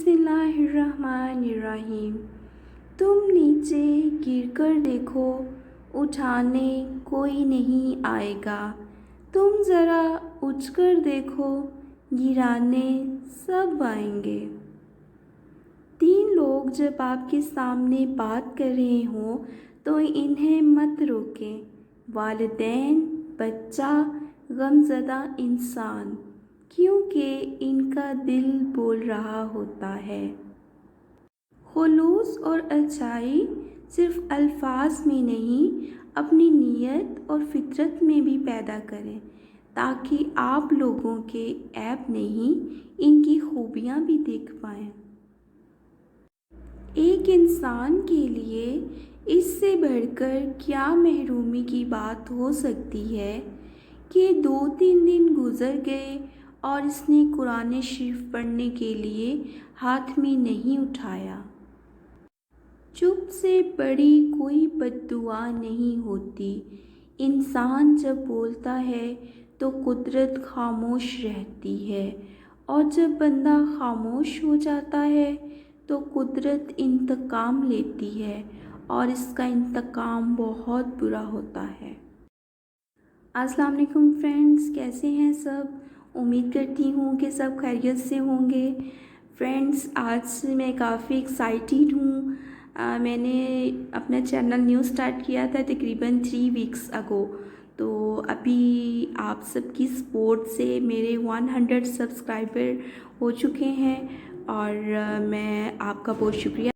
बिस्मिल्लाहिर्रहमानिर्रहीम। तुम नीचे गिर कर देखो, उठाने कोई नहीं आएगा। तुम ज़रा उठकर देखो, गिराने सब आएंगे। तीन लोग जब आपके सामने बात कर रहे हों तो इन्हें मत रोकें। वालिदैन, बच्चा, गमज़दा इंसान, क्योंकि इनका दिल बोल रहा होता है। खुलूस और अच्छाई सिर्फ़ अल्फाज में नहीं, अपनी नीयत और फितरत में भी पैदा करें, ताकि आप लोगों के ऐब नहीं, इनकी खूबियाँ भी देख पाएँ। एक इंसान के लिए इससे बढ़कर क्या महरूमी की बात हो सकती है कि 2-3 दिन गुज़र गए और इसने कुरान शरीफ पढ़ने के लिए हाथ में नहीं उठाया। चुप से बड़ी कोई बद्दुआ नहीं होती। इंसान जब बोलता है तो कुदरत खामोश रहती है, और जब बंदा खामोश हो जाता है तो कुदरत इंतकाम लेती है, और इसका इंतकाम बहुत बुरा होता है। अस्सलाम वालेकुम फ्रेंड्स, कैसे हैं सब? उम्मीद करती हूँ कि सब खैरियत से होंगे। फ्रेंड्स, आज मैं काफ़ी एक्साइटेड हूँ। मैंने अपना चैनल न्यू स्टार्ट किया था तकरीबन 3 वीक्स अगो। तो अभी आप सबकी सपोर्ट से मेरे 100 सब्सक्राइबर हो चुके हैं, और मैं आपका बहुत शुक्रिया